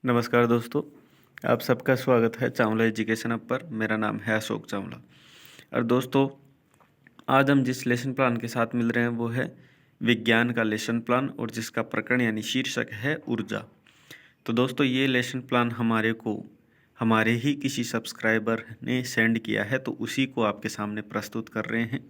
नमस्कार दोस्तों, आप सबका स्वागत है चावला एजुकेशन ऐप पर। मेरा नाम है अशोक चावला। और दोस्तों, आज हम जिस लेसन प्लान के साथ मिल रहे हैं वो है विज्ञान का लेसन प्लान, और जिसका प्रकरण यानी शीर्षक है ऊर्जा। तो दोस्तों, ये लेसन प्लान हमारे ही किसी सब्सक्राइबर ने सेंड किया है, तो उसी को आपके सामने प्रस्तुत कर रहे हैं।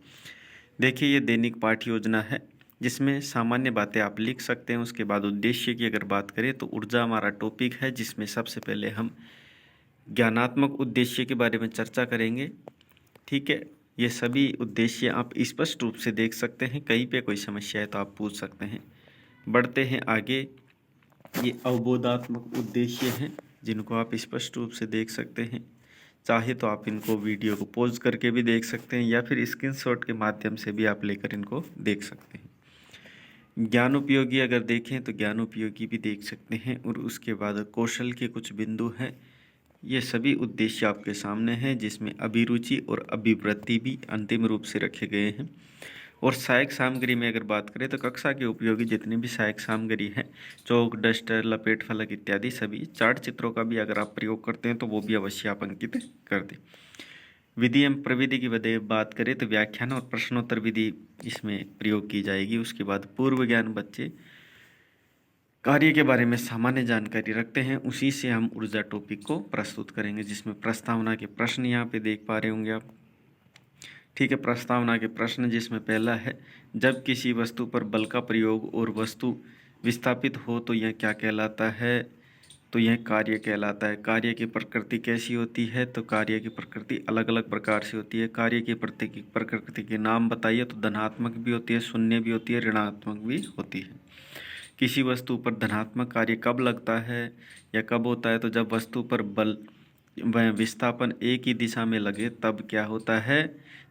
देखिए, ये दैनिक पाठ्य योजना है जिसमें सामान्य बातें आप लिख सकते हैं। उसके बाद उद्देश्य की अगर बात करें तो ऊर्जा हमारा टॉपिक है, जिसमें सबसे पहले हम ज्ञानात्मक उद्देश्य के बारे में चर्चा करेंगे। ठीक है, ये सभी उद्देश्य आप स्पष्ट रूप से देख सकते हैं। कहीं पे कोई समस्या है तो आप पूछ सकते हैं। बढ़ते हैं आगे। ये अवबोधात्मक उद्देश्य हैं जिनको आप स्पष्ट रूप से देख सकते हैं। चाहे तो आप इनको वीडियो को पॉज करके भी देख सकते हैं, या फिर स्क्रीनशॉट के माध्यम से भी आप लेकर इनको देख सकते हैं। ज्ञान उपयोगी अगर देखें तो ज्ञान उपयोगी भी देख सकते हैं। और उसके बाद कौशल के कुछ बिंदु हैं। ये सभी उद्देश्य आपके सामने हैं, जिसमें अभिरुचि और अभिवृत्ति भी अंतिम रूप से रखे गए हैं। और सहायक सामग्री में अगर बात करें तो कक्षा के उपयोगी जितनी भी सहायक सामग्री है, चौक, डस्टर, लपेट फलक इत्यादि सभी चार्ट चित्रों का भी अगर आप प्रयोग करते हैं तो वो भी अवश्य आप अंकित कर दें। विधि एवं प्रविधि की बात करें तो व्याख्यान और प्रश्नोत्तर विधि इसमें प्रयोग की जाएगी। उसके बाद पूर्व ज्ञान, बच्चे कार्य के बारे में सामान्य जानकारी रखते हैं, उसी से हम ऊर्जा टॉपिक को प्रस्तुत करेंगे, जिसमें प्रस्तावना के प्रश्न यहाँ पे देख पा रहे होंगे आप। ठीक है, प्रस्तावना के प्रश्न जिसमें पहला है, जब किसी वस्तु पर बल का प्रयोग और वस्तु विस्थापित हो तो यह क्या कहलाता है? तो यह कार्य कहलाता है। कार्य की प्रकृति कैसी होती है? तो कार्य की प्रकृति अलग अलग प्रकार से होती है। कार्य की प्रकृति के नाम बताइए। तो धनात्मक भी होती है, शून्य भी होती है, ऋणात्मक भी होती है। किसी वस्तु पर धनात्मक कार्य कब लगता है या कब होता है? तो जब वस्तु पर बल व विस्थापन एक ही दिशा में लगे तब क्या होता है?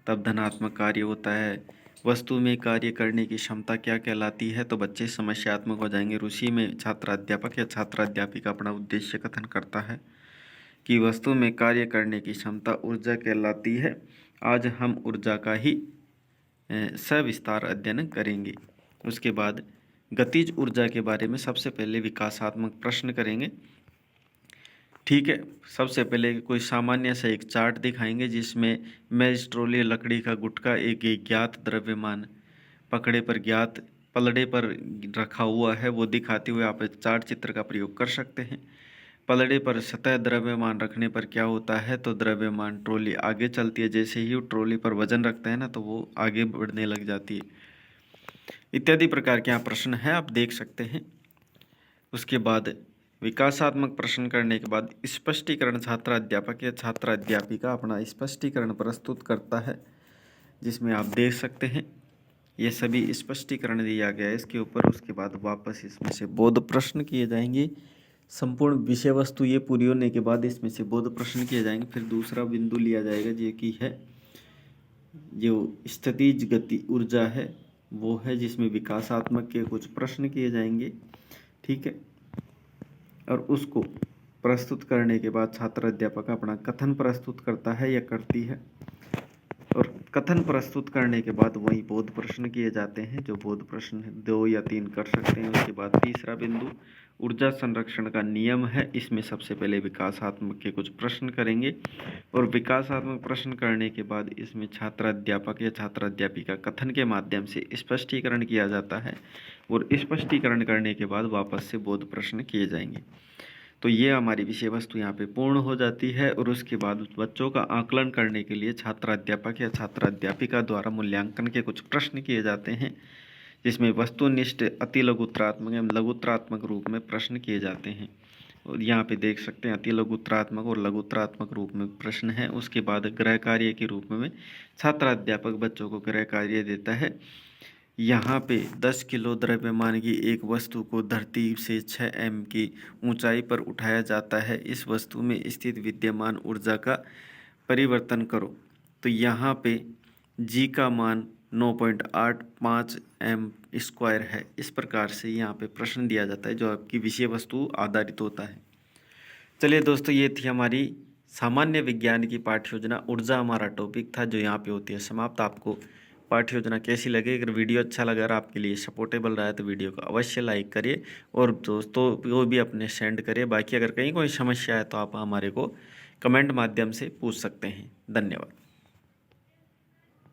तब धनात्मक कार्य होता है। वस्तु में कार्य करने की क्षमता क्या कहलाती है? तो बच्चे समस्यात्मक हो जाएंगे। रूसी में छात्राध्यापक या छात्राध्यापिका अपना उद्देश्य कथन करता है कि वस्तु में कार्य करने की क्षमता ऊर्जा कहलाती है। आज हम ऊर्जा का ही सविस्तार अध्ययन करेंगे। उसके बाद गतिज ऊर्जा के बारे में सबसे पहले विकासात्मक प्रश्न करेंगे। ठीक है, सबसे पहले कोई सामान्य सा एक चार्ट दिखाएंगे, जिसमें मेज, ट्रॉली, लकड़ी का गुटका एक ज्ञात द्रव्यमान पलड़े पर रखा हुआ है, वो दिखाते हुए आप चार्ट चित्र का प्रयोग कर सकते हैं। पलड़े पर सतह द्रव्यमान रखने पर क्या होता है? तो द्रव्यमान ट्रॉली आगे चलती है। जैसे ही वो ट्रॉली पर वजन रखता है ना, तो वो आगे बढ़ने लग जाती है। इत्यादि प्रकार के यहाँ प्रश्न है, आप देख सकते हैं। उसके बाद विकासात्मक प्रश्न करने के बाद स्पष्टीकरण, छात्र अध्यापक या छात्र अध्यापिका अपना स्पष्टीकरण प्रस्तुत करता है, जिसमें आप देख सकते हैं ये सभी स्पष्टीकरण दिया गया है इसके ऊपर। उसके बाद वापस इसमें से बोध प्रश्न किए जाएंगे। संपूर्ण विषय वस्तु ये पूरी होने के बाद इसमें से बोध प्रश्न किए जाएंगे। फिर दूसरा बिंदु लिया जाएगा, जो कि है जो स्थितिज गति ऊर्जा है, वो है जिसमें विकासात्मक के कुछ प्रश्न किए जाएंगे। ठीक है, और उसको प्रस्तुत करने के बाद छात्र अध्यापक अपना कथन प्रस्तुत करता है या करती है। और कथन प्रस्तुत करने के बाद वही बोध प्रश्न किए जाते हैं, जो बोध प्रश्न 2 या 3 कर सकते हैं। उसके बाद तीसरा बिंदु ऊर्जा संरक्षण का नियम है। इसमें सबसे पहले विकासात्मक के कुछ प्रश्न करेंगे, और विकासात्मक प्रश्न करने के बाद इसमें छात्र अध्यापक या छात्र अध्यापिका कथन के माध्यम से स्पष्टीकरण किया जाता है, और स्पष्टीकरण करने के बाद वापस से बोध प्रश्न किए जाएंगे। तो ये हमारी विषय वस्तु यहाँ पे पूर्ण हो जाती है। और उसके बाद बच्चों का आकलन करने के लिए छात्र अध्यापक या छात्र अध्यापिका द्वारा मूल्यांकन के कुछ प्रश्न किए जाते हैं, जिसमें वस्तुनिष्ठ, अति लघुत्रात्मक एवं लघुत्रात्मक रूप में प्रश्न किए जाते हैं। और यहाँ पे देख सकते हैं अति लघुत्रात्मक और लघुत्रात्मक रूप में प्रश्न है। उसके बाद गृह कार्य के रूप में छात्र अध्यापक बच्चों को गृह कार्य देता है। यहाँ पे 10 किलो द्रव्यमान की एक वस्तु को धरती से 6 m की ऊंचाई पर उठाया जाता है। इस वस्तु में स्थित विद्यमान ऊर्जा का परिवर्तन करो। तो यहाँ पे g का मान 9.85 m² है। इस प्रकार से यहाँ पे प्रश्न दिया जाता है, जो आपकी विषय वस्तु आधारित होता है। चलिए दोस्तों, ये थी हमारी सामान्य विज्ञान की पाठ्य योजना। ऊर्जा हमारा टॉपिक था, जो यहाँ पे होती है समाप्त। आपको पाठ्य योजना कैसी लगी। अगर वीडियो अच्छा लगा और आपके लिए सपोर्टेबल रहा है तो वीडियो को अवश्य लाइक करिए और दोस्तों को भी अपने सेंड करिए। बाकी अगर कहीं कोई समस्या है तो आप हमारे को कमेंट माध्यम से पूछ सकते हैं। धन्यवाद।